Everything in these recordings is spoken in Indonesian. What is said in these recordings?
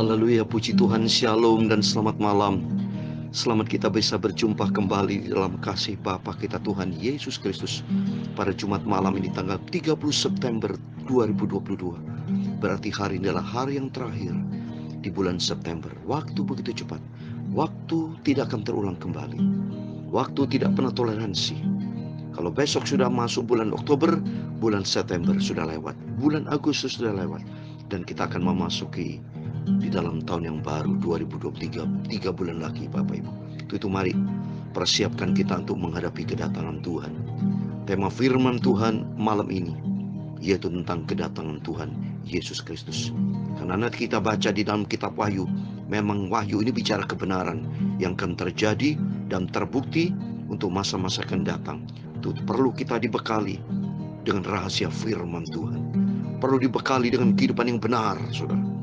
Haleluya, puji Tuhan, shalom dan selamat malam. Selamat kita bisa berjumpa kembali di dalam kasih Bapa kita Tuhan Yesus Kristus pada Jumat malam ini tanggal 30 September 2022. Berarti hari ini adalah hari yang terakhir di bulan September. Waktu begitu cepat. Waktu tidak akan terulang kembali. Waktu tidak pernah toleransi. Kalau besok sudah masuk bulan Oktober, bulan September sudah lewat, bulan Agustus sudah lewat, dan kita akan memasuki di dalam tahun yang baru 2023, 3 bulan lagi Bapak Ibu. Itu mari persiapkan kita untuk menghadapi kedatangan Tuhan. Tema firman Tuhan malam ini yaitu tentang kedatangan Tuhan Yesus Kristus. Karena nanti kita baca di dalam kitab Wahyu, memang Wahyu ini bicara kebenaran yang akan terjadi dan terbukti untuk masa-masa akan datang. Itu perlu kita dibekali dengan rahasia firman Tuhan. Perlu dibekali dengan kehidupan yang benar, saudara.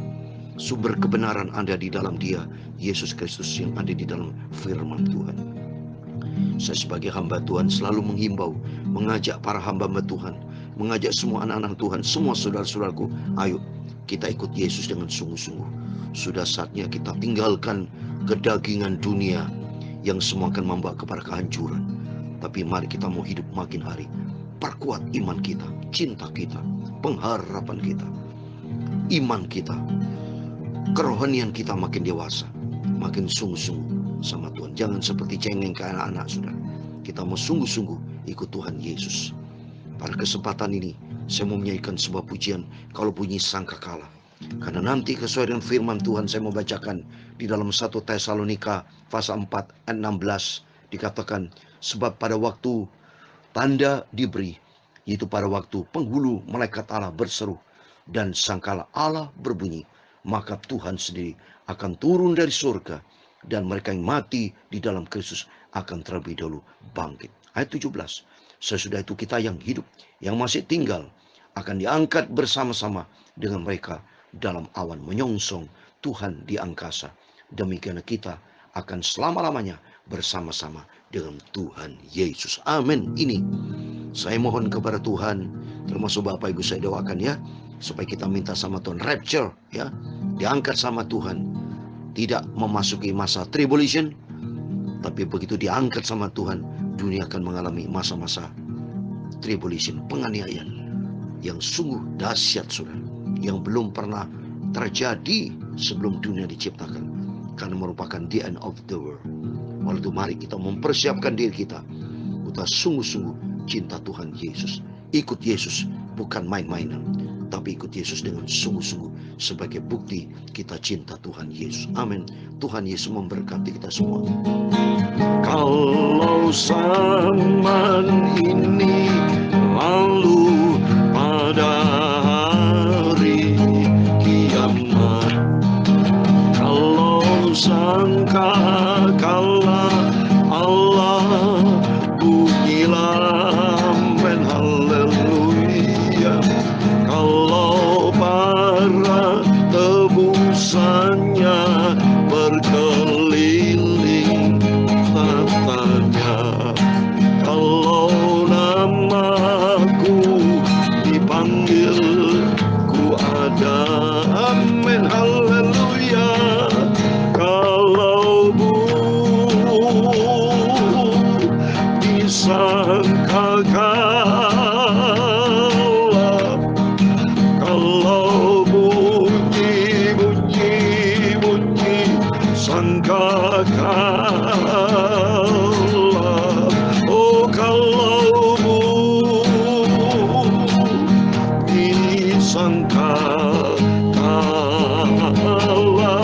Sumber kebenaran ada di dalam Dia, Yesus Kristus, yang ada di dalam firman Tuhan. Saya sebagai hamba Tuhan selalu menghimbau, mengajak para hamba-hamba Tuhan, mengajak semua anak-anak Tuhan, semua saudara-saudaraku, ayo kita ikut Yesus dengan sungguh-sungguh. Sudah saatnya kita tinggalkan kedagingan dunia yang semua akan membawa kepada kehancuran. Tapi mari kita mau hidup makin hari. Perkuat iman kita, cinta kita, pengharapan kita, iman kita, kerohanian kita makin dewasa, makin sungguh-sungguh sama Tuhan. Jangan seperti cengeng ke anak-anak, saudara. Kita mau sungguh-sungguh ikut Tuhan Yesus. Pada kesempatan ini saya mau menyanyikan sebuah pujian kalau bunyi sangkakala. Karena nanti sesuai dengan firman Tuhan saya mau bacakan di dalam 1 Tesalonika pasal 4 ayat 16 dikatakan, sebab pada waktu tanda diberi, yaitu pada waktu penghulu malaikat Allah berseru dan sangkala Allah berbunyi, maka Tuhan sendiri akan turun dari surga dan mereka yang mati di dalam Kristus akan terlebih dahulu bangkit. Ayat 17. Sesudah itu kita yang hidup, yang masih tinggal, akan diangkat bersama-sama dengan mereka dalam awan menyongsong Tuhan di angkasa. Demikian kita akan selama-lamanya bersama-sama dengan Tuhan Yesus. Amin. Ini saya mohon kepada Tuhan, termasuk Bapak Ibu saya doakan ya, supaya kita minta sama Tuhan rapture ya, diangkat sama Tuhan, tidak memasuki masa tribulation, tapi begitu diangkat sama Tuhan, dunia akan mengalami masa-masa tribulation, penganiayaan yang sungguh dahsyat, saudara, yang belum pernah terjadi sebelum dunia diciptakan, karena merupakan the end of the world. Oleh itu mari kita mempersiapkan diri kita untuk sungguh-sungguh cinta Tuhan Yesus. Ikut Yesus bukan main-mainan, tapi ikut Yesus dengan sungguh-sungguh sebagai bukti kita cinta Tuhan Yesus. Amin. Tuhan Yesus memberkati kita semua. Kalau zaman ini lalu pada hari kiamat, kalau sangka kala Allah bunyilah amen haleluya. Kalau para tebusannya berkeliling tatanya, kalau namaku dipanggil ku ada, amin haleluya. Kalau disangkakala, kalau bunyi sangkakala, oh kalau bunyi sangkakala,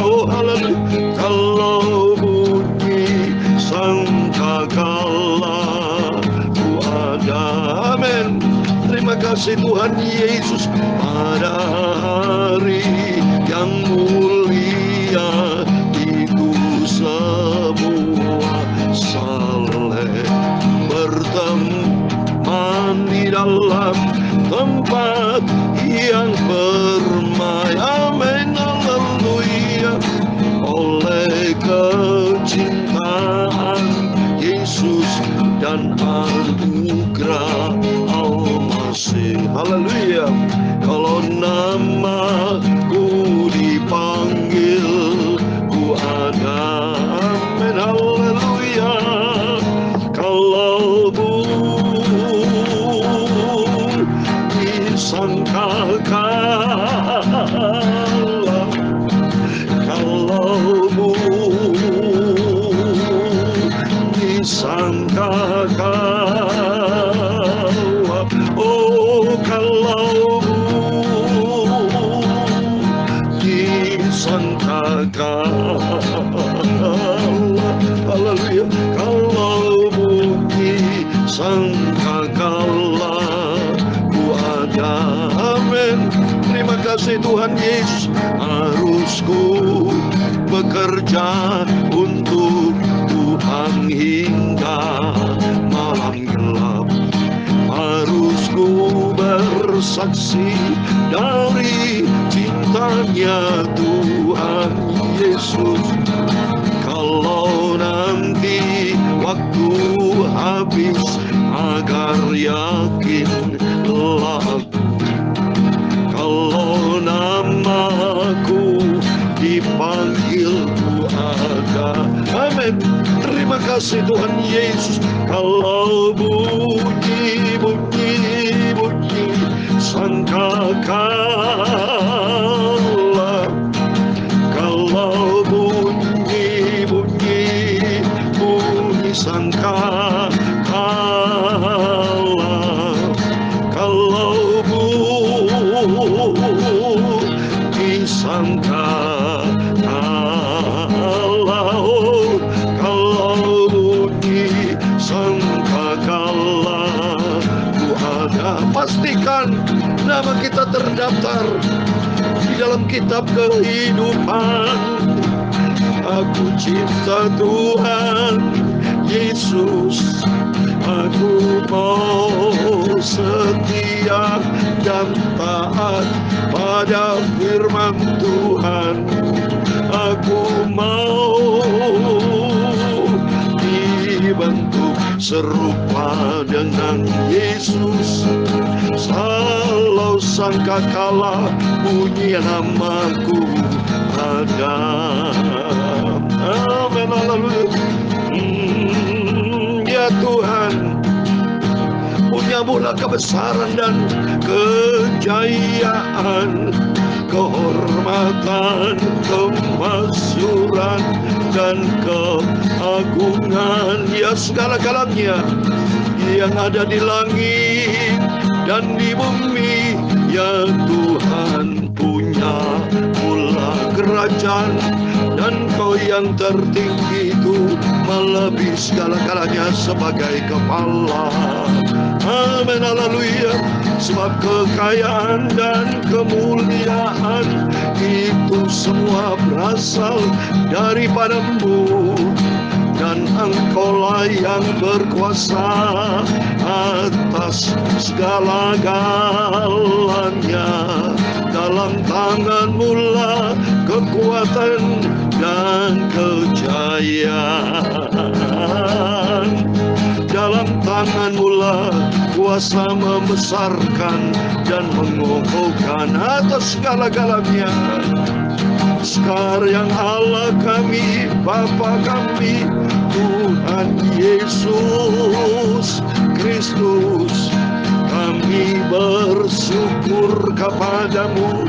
oh haleluya, kalau bunyi sangkakala ku ada, amin. Terima kasih Tuhan Yesus. Pada hari yang mulia itu semua saleh berteman di dalam tempat yang permai, amin haleluya. Oleh kecintaan Yesus dan anugerah Al-Masih, haleluya. Kalau namaku dipanggil sangkalah kalaumu disangkalah, oh kalaumu disangkalah, haleluya, kalaumu disangkalah ku ada. Amin. Terima kasih Tuhan Yesus. Harusku bekerja untuk Tuhan hingga malam gelap. Harusku bersaksi dari cintanya Tuhan Yesus. Kalau nanti waktu habis, agar yakinlah aku. Kalau namaku dipanggil, ku ada. Amin. Terima kasih Tuhan Yesus. Kalau bunyi sangkakanlah, kalau bunyi sangkakanlah, kalau bunyi sangkakanlah, oh, kalau bunyi sangkakanlah ku ada. Pastikan nama kita terdaftar di dalam kitab kehidupan. Aku cinta Tuhan Yesus, aku mau setia dan taat pada firman Tuhan. Aku mau dibentuk serupa dengan Yesus. Kalau sangkakala bunyi namaku ada. Amin, haleluya. Ya Tuhan, punyamu kebesaran dan kejayaan, kehormatan, kemasyuran, dan keagungan, ya segala-galanya yang ada di langit dan di bumi. Ya Tuhan, punya mula kerajaan, dan Kau yang tertinggi itu melebihi segala-galanya sebagai kepala. Amin, haleluya. Sebab kekayaan dan kemuliaan itu semua berasal daripada-Mu, dan Engkaulah yang berkuasa atas segala-galanya. Dalam tangan-Mu lah kekuatan dan kejayaan. Dalam tangan-Mu lah kuasa membesarkan dan mengokohkan atas segala-galanya. Sekarang Allah kami, Bapa kami, Tuhan Yesus Kristus, kami bersyukur kepada-Mu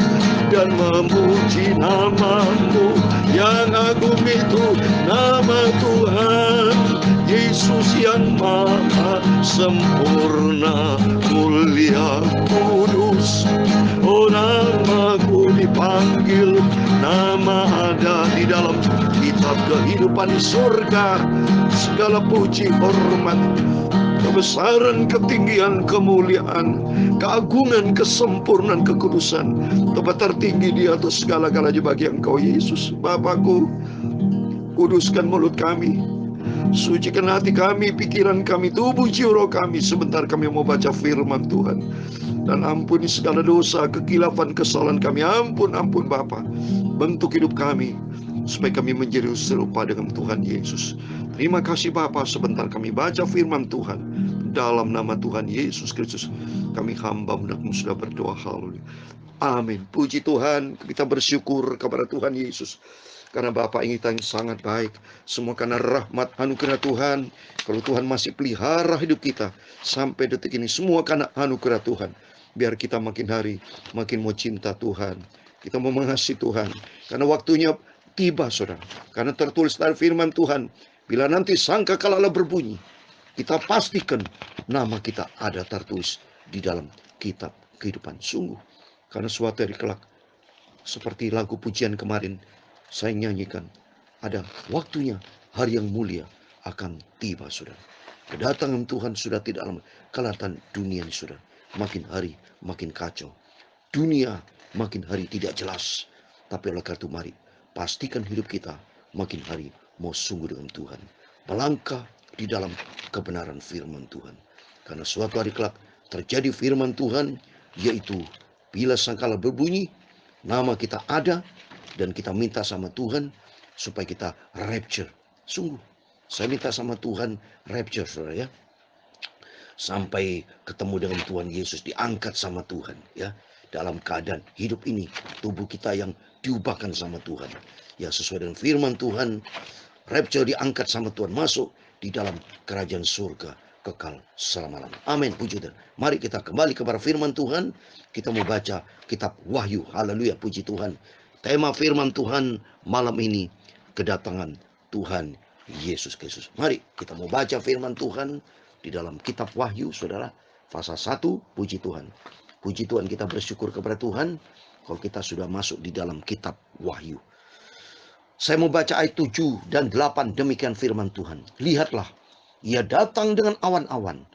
dan memuji nama-Mu yang agung itu, nama Tuhan Yesus yang maha sempurna, mulia, kudus. Oh, nama-Ku dipanggil, nama ada di dalam kitab kehidupan di surga. Segala puji, hormat, kebesaran, ketinggian, kemuliaan, keagungan, kesempurnaan, kekudusan, tempat tertinggi di atas segala-galanya bagi Engkau Yesus. Bapakku, kuduskan mulut kami, sucikan hati kami, pikiran kami, tubuh jiwa kami. Sebentar kami mau baca firman Tuhan. Dan ampuni segala dosa, kekilafan, kesalahan kami. Ampun Bapa. Bentuk hidup kami supaya kami menjadi serupa dengan Tuhan Yesus. Terima kasih Bapa. Sebentar kami baca firman Tuhan. Dalam nama Tuhan Yesus Kristus kami hamba hendakmu sudah berdoa. Haleluya. Amin. Puji Tuhan. Kita bersyukur kepada Tuhan Yesus, karena Bapa ini kita yang sangat baik. Semua karena rahmat anugerah Tuhan. Kalau Tuhan masih pelihara hidup kita sampai detik ini, semua karena anugerah Tuhan. Biar kita makin hari makin mau cinta Tuhan. Kita mau mengasihi Tuhan. Karena waktunya tiba, saudara. Karena tertulis dalam firman Tuhan, bila nanti sangkakala berbunyi, kita pastikan nama kita ada tertulis di dalam kitab kehidupan. Sungguh, karena suatu hari kelak, seperti lagu pujian kemarin saya nyanyikan, ada waktunya hari yang mulia akan tiba, saudara. Kedatangan Tuhan sudah tidak lama. Kelihatan dunia ini, saudara, makin hari makin kacau. Dunia makin hari tidak jelas. Tapi oleh karena itu mari pastikan hidup kita makin hari mau sungguh dengan Tuhan. Melangkah di dalam kebenaran firman Tuhan. Karena suatu hari kelak terjadi firman Tuhan, yaitu bila sangkala berbunyi, nama kita ada, dan kita minta sama Tuhan supaya kita rapture. Sungguh, saya minta sama Tuhan rapture, saudara ya. Sampai ketemu dengan Tuhan Yesus, diangkat sama Tuhan ya. Dalam keadaan hidup ini, tubuh kita yang diubahkan sama Tuhan. Ya, sesuai dengan firman Tuhan, rapture diangkat sama Tuhan, masuk di dalam kerajaan surga kekal selama-lamanya. Amin, puji Tuhan. Mari kita kembali kepada firman Tuhan. Kita mau baca kitab Wahyu. Haleluya, puji Tuhan. Tema firman Tuhan malam ini, kedatangan Tuhan Yesus Kristus. Mari kita mau baca firman Tuhan di dalam kitab Wahyu, saudara. Pasal 1, puji Tuhan. Puji Tuhan, kita bersyukur kepada Tuhan kalau kita sudah masuk di dalam kitab Wahyu. Saya mau baca ayat 7 dan 8, demikian firman Tuhan. Lihatlah, ia datang dengan awan-awan,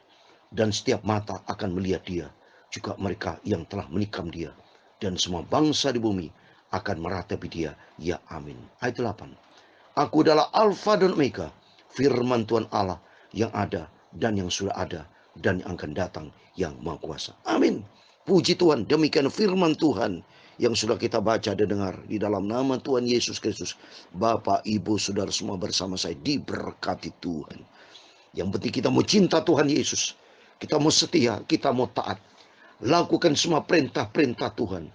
dan setiap mata akan melihat dia, juga mereka yang telah menikam dia, dan semua bangsa di bumi akan meratapi dia. Ya amin. Ayat 8. Aku adalah Alfa dan Omega, firman Tuhan Allah yang ada dan yang sudah ada dan yang akan datang, yang Maha Kuasa. Amin. Puji Tuhan, demikian firman Tuhan yang sudah kita baca dan dengar di dalam nama Tuhan Yesus Kristus. Bapak, Ibu, Saudara semua bersama saya diberkati Tuhan. Yang penting kita mau cinta Tuhan Yesus. Kita mau setia, kita mau taat. Lakukan semua perintah-perintah Tuhan.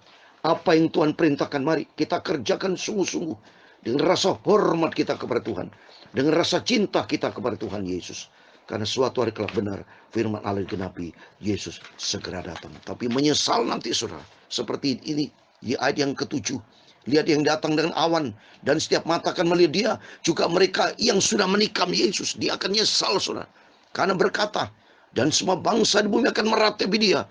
Apa yang Tuhan perintahkan, mari kita kerjakan sungguh-sungguh. Dengan rasa hormat kita kepada Tuhan. Dengan rasa cinta kita kepada Tuhan Yesus. Karena suatu hari kelak benar firman Allah digenapi, Yesus segera datang. Tapi menyesal nanti, saudara. Seperti ini di ayat yang ke-7. Lihat yang datang dengan awan, dan setiap mata akan melihat dia, juga mereka yang sudah menikam Yesus. Dia akan nyesal, saudara. Karena berkata, dan semua bangsa di bumi akan meratapi dia.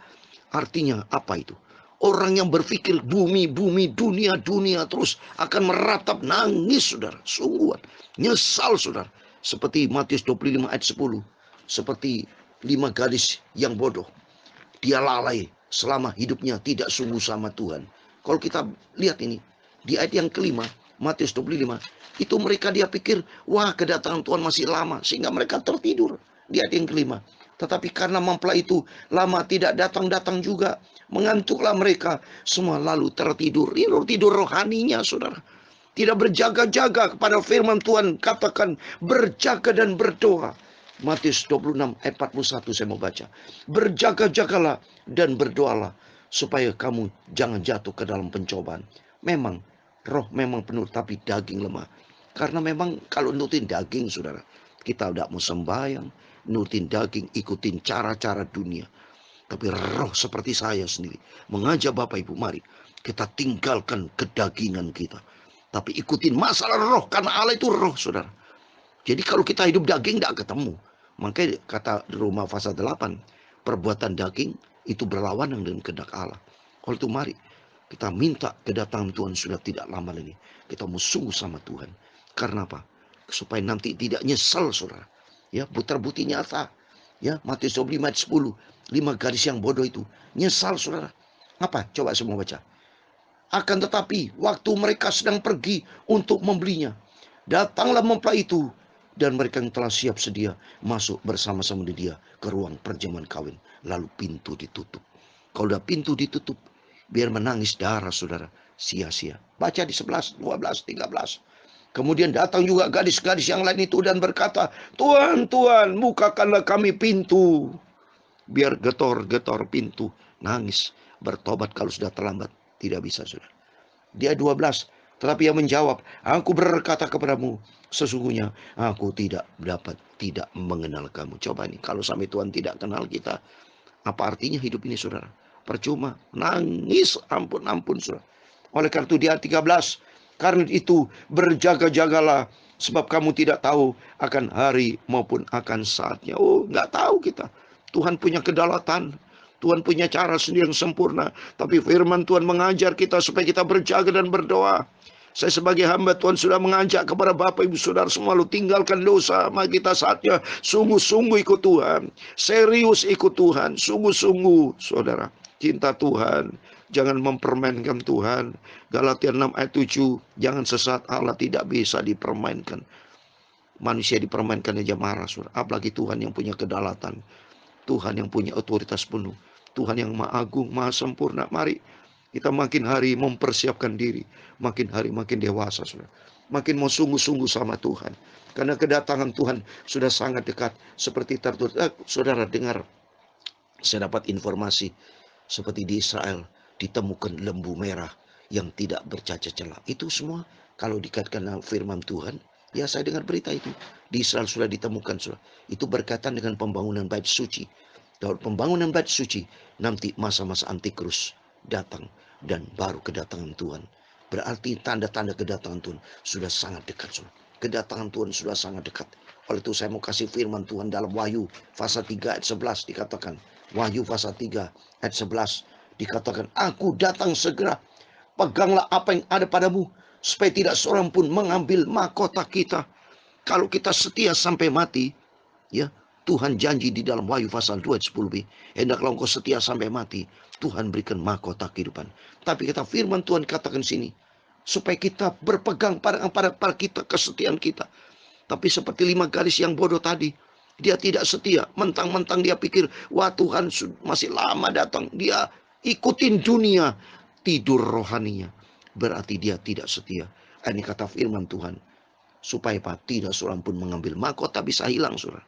Artinya apa itu? Orang yang berpikir bumi, dunia, terus akan meratap, nangis, saudara. Sungguhan, nyesal, saudara. Seperti Matius 25 ayat 10. Seperti 5 gadis yang bodoh. Dia lalai selama hidupnya tidak sungguh sama Tuhan. Kalau kita lihat ini, di ayat yang kelima, Matius 25. Itu mereka dia pikir, wah kedatangan Tuhan masih lama. Sehingga mereka tertidur di ayat yang kelima. Tetapi karena mempelai itu lama tidak datang-datang juga. Mengantuklah mereka semua lalu tertidur. Tidur rohaninya, saudara. Tidak berjaga-jaga kepada firman Tuhan. Katakan berjaga dan berdoa. Matius 26 ayat 41 saya mau baca. Berjaga-jagalah dan berdoalah, supaya kamu jangan jatuh ke dalam pencobaan. Memang roh memang penuh, tapi daging lemah. Karena memang kalau nurutin daging, saudara, kita tidak mau sembahyang, nurutin daging, ikutin cara-cara dunia. Tapi roh seperti saya sendiri mengajak Bapak Ibu, mari kita tinggalkan kedagingan kita. Tapi ikutin masalah roh, karena Allah itu roh, saudara. Jadi kalau kita hidup daging tidak ketemu. Makanya kata Roma pasal 8, perbuatan daging itu berlawanan dengan kehendak Allah. Kalau itu mari kita minta kedatangan Tuhan sudah tidak lama lagi. Kita mau sungguh sama Tuhan. Karena apa? Supaya nanti tidak nyesal, saudara. Ya, putar-putih nyata. Ya, Matius 25 ayat 10. 5 gadis yang bodoh itu nyesal, saudara. Apa? Coba semua baca. Akan tetapi waktu mereka sedang pergi untuk membelinya, datanglah mempelai itu, dan mereka yang telah siap sedia masuk bersama-sama di dia ke ruang perjamuan kawin. Lalu pintu ditutup. Kalau udah pintu ditutup, biar menangis darah, saudara, sia-sia. Baca di 11, 12, 13. Kemudian datang juga gadis-gadis yang lain itu dan berkata, Tuhan, Tuhan, bukakanlah kami pintu. Biar getor-getor pintu, nangis, bertobat kalau sudah terlambat. Tidak bisa, saudara. Dia 12. Tetapi ia menjawab, aku berkata kepadamu, sesungguhnya aku tidak mengenal kamu. Coba nih, kalau sampai Tuhan tidak kenal kita, apa artinya hidup ini, saudara? percuma. Nangis ampun-ampun saudara. Oleh karena itu di ayat 13, karena itu berjaga-jagalah, sebab kamu tidak tahu akan hari maupun akan saatnya. Oh, nggak tahu kita. Tuhan punya kedaulatan. Tuhan punya cara sendiri yang sempurna. Tapi firman Tuhan mengajar kita supaya kita berjaga dan berdoa. Saya sebagai hamba Tuhan sudah mengajak kepada Bapak Ibu Saudara semua, lu tinggalkan dosa. Mari kita saatnya sungguh-sungguh ikut Tuhan. Serius ikut Tuhan. Sungguh-sungguh saudara. Cinta Tuhan. Jangan mempermainkan Tuhan. Galatia 6 ayat 7. Jangan sesat, Allah tidak bisa dipermainkan. Manusia dipermainkan aja marah saudara. Apalagi Tuhan yang punya kedaulatan. Tuhan yang punya otoritas penuh. Tuhan yang maha agung, maha sempurna. Mari kita makin hari mempersiapkan diri. Makin hari makin dewasa saudara. Makin mau sungguh-sungguh sama Tuhan. Karena kedatangan Tuhan sudah sangat dekat. Seperti tertulis. Saudara dengar. Saya dapat informasi. Seperti di Israel. Ditemukan lembu merah yang tidak bercacat celah. Itu semua kalau dikaitkan dengan firman Tuhan. Ya saya dengar berita itu. Di Israel sudah ditemukan saudara. Itu berkaitan dengan pembangunan bait suci. Kalau pembangunan bait suci. Nanti masa-masa antikris datang. Dan baru kedatangan Tuhan. Berarti tanda-tanda kedatangan Tuhan sudah sangat dekat saudara. Kedatangan Tuhan sudah sangat dekat. Oleh itu saya mau kasih firman Tuhan dalam Wahyu pasal 3 ayat 11 dikatakan. Wahyu pasal 3 ayat 11 dikatakan, aku datang segera. Peganglah apa yang ada padamu, supaya tidak seorang pun mengambil mahkota kita. Kalau kita setia sampai mati, ya Tuhan janji di dalam Wahyu pasal 2 ayat 10b, hendaklah engkau setia sampai mati, Tuhan berikan mahkota kehidupan. Tapi kita firman Tuhan katakan sini, supaya kita berpegang pada kita, kesetiaan kita. Tapi seperti 5 gadis yang bodoh tadi, dia tidak setia. Mentang-mentang dia pikir, wah Tuhan masih lama datang. Dia ikutin dunia, tidur rohaninya. Berarti dia tidak setia. Ini kata firman Tuhan. Supaya tidak seorang pun mengambil mahkota bisa hilang saudara.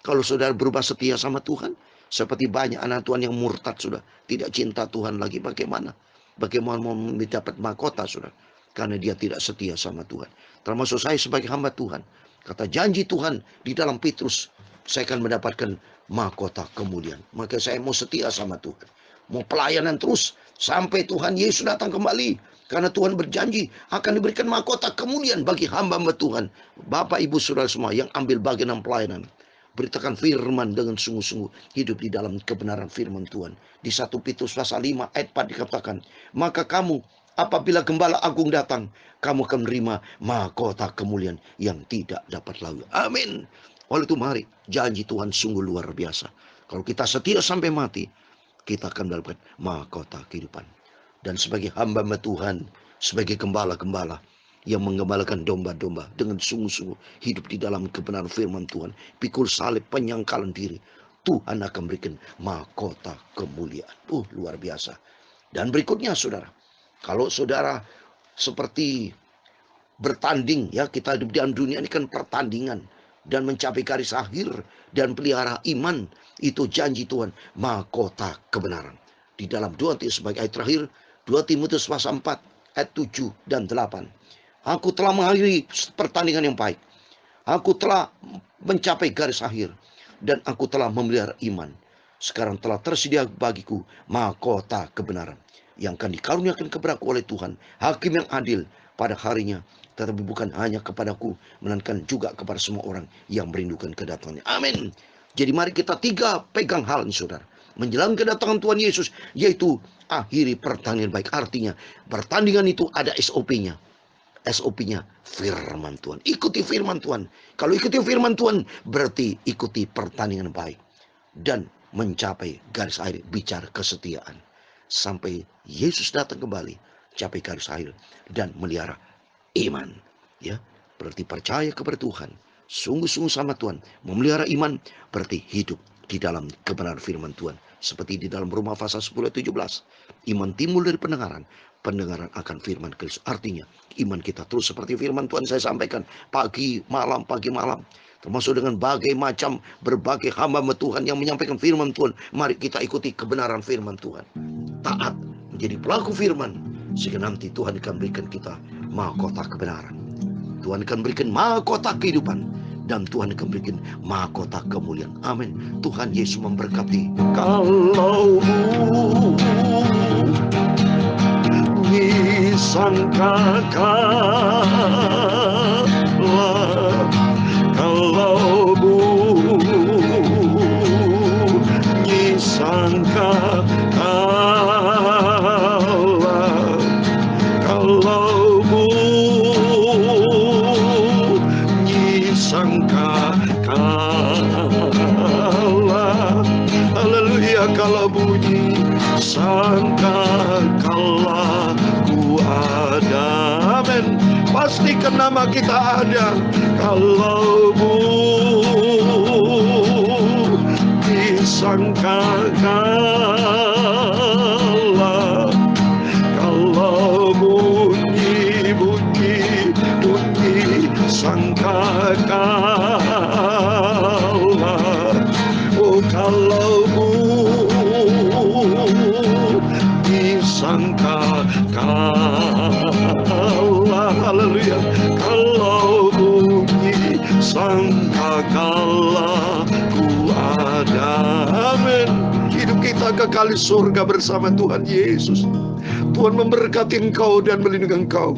Kalau saudara berubah setia sama Tuhan, seperti banyak anak Tuhan yang murtad sudah. Tidak cinta Tuhan lagi, bagaimana? Bagaimana mau mendapat mahkota saudara? Karena dia tidak setia sama Tuhan. Termasuk saya sebagai hamba Tuhan. Kata janji Tuhan di dalam Petrus, saya akan mendapatkan mahkota kemuliaan. Maka saya mau setia sama Tuhan. Mau pelayanan terus sampai Tuhan Yesus datang kembali. Karena Tuhan berjanji akan diberikan mahkota kemuliaan bagi hamba-hamba Tuhan. Bapak Ibu Saudara semua yang ambil bagian dalam pelayanan. Beritakan firman dengan sungguh-sungguh. Hidup di dalam kebenaran firman Tuhan. Di 1 Petrus pasal 5 ayat 4 dikatakan. Maka kamu apabila Gembala Agung datang, kamu akan menerima mahkota kemuliaan yang tidak dapat lalu. Amin. Oleh itu mari, janji Tuhan sungguh luar biasa. Kalau kita setia sampai mati, kita akan mendapatkan mahkota kehidupan. Dan sebagai hamba Tuhan, sebagai gembala-gembala yang menggembalakan domba-domba dengan sungguh-sungguh hidup di dalam kebenaran firman Tuhan, pikul salib, penyangkalan diri, Tuhan akan berikan mahkota kemuliaan. Luar biasa. Dan berikutnya saudara, kalau saudara seperti bertanding, ya kita hidup di dalam dunia ini kan pertandingan. Dan mencapai garis akhir dan pelihara iman, itu janji Tuhan, mahkota kebenaran. Di dalam 2 Timotius sebagai ayat terakhir, 2 Timotius pasal 4 ayat 7 dan 8. Aku telah mengakhiri pertandingan yang baik. Aku telah mencapai garis akhir. Dan aku telah memelihara iman. Sekarang telah tersedia bagiku mahkota kebenaran. Yang akan dikaruniakan kepadaku oleh Tuhan, hakim yang adil pada harinya. Tetapi bukan hanya kepadaku, melainkan juga kepada semua orang yang merindukan kedatangannya. Amin. Jadi mari kita pegang hal ini saudara. Menjelang kedatangan Tuhan Yesus, yaitu akhiri pertandingan baik. Artinya pertandingan itu ada SOP-nya. SOP-nya firman Tuhan. Ikuti firman Tuhan. Kalau ikuti firman Tuhan, berarti ikuti pertandingan baik. Dan mencapai garis akhir, bicara kesetiaan. Sampai Yesus datang kembali, capai garis akhir. Dan melihara iman, ya, berarti percaya kepada Tuhan, sungguh-sungguh sama Tuhan, memelihara iman, berarti hidup di dalam kebenaran firman Tuhan. Seperti di dalam Roma pasal 10 ayat 17, iman timbul dari pendengaran, pendengaran akan firman Kristus. Artinya, iman kita terus seperti firman Tuhan saya sampaikan, pagi malam, termasuk dengan berbagai hamba Tuhan yang menyampaikan firman Tuhan. Mari kita ikuti kebenaran firman Tuhan, taat, menjadi pelaku firman, sehingga nanti Tuhan akan berikan kita mahkota kebenaran. Tuhan akan berikan mahkota kehidupan. dan Tuhan akan bikin mahkota kemuliaan. Amin. Tuhan Yesus memberkati. Kalau disangkakanlah, kalau bunyi sangkakala, kalau bunyi sangkakala, haleluya, kalau bunyi sangkakala ku ada, amin. Pastikan nama kita ada. Kalau bunyi sangkakala, kalau bunyi sangkakala, oh kalau bunyi sangkakala, haleluya, kalau bunyi sangkakala ku ada, amin. Hidup kita kekal di surga bersama Tuhan Yesus. Tuhan memberkati engkau dan melindungi engkau.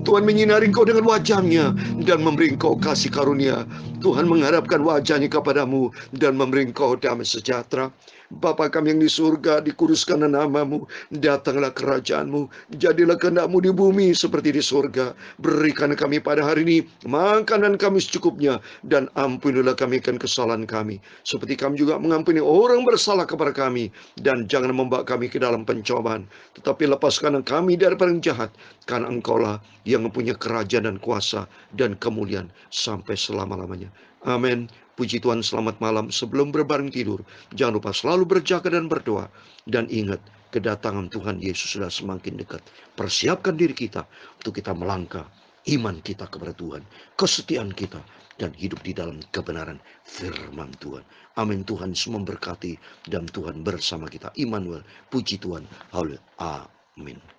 Tuhan menyinari engkau dengan wajah-Nya dan memberi engkau kasih karunia. Tuhan menghadapkan wajah-Nya kepadamu dan memberi engkau damai sejahtera. Bapa kami yang di surga, dikuduskanlah nama-Mu, datanglah kerajaan-Mu, jadilah kehendak-Mu di bumi seperti di surga. Berikan kami pada hari ini makanan kami secukupnya, dan ampunilah kami akan kesalahan kami, seperti kami juga mengampuni orang bersalah kepada kami. Dan jangan membawa kami ke dalam pencobaan, tetapi lepaskan kami daripada yang jahat, karena Engkaulah yang mempunyai kerajaan dan kuasa dan kemuliaan sampai selama-lamanya. Amin. Puji Tuhan, selamat malam. Sebelum berbaring tidur, jangan lupa selalu berjaga dan berdoa. Dan ingat, kedatangan Tuhan Yesus sudah semakin dekat. Persiapkan diri kita untuk kita melangkah iman kita kepada Tuhan, kesetiaan kita, dan hidup di dalam kebenaran firman Tuhan. Amin. Tuhan semua memberkati dan Tuhan bersama kita. Immanuel, puji Tuhan. Haleluya. Amin.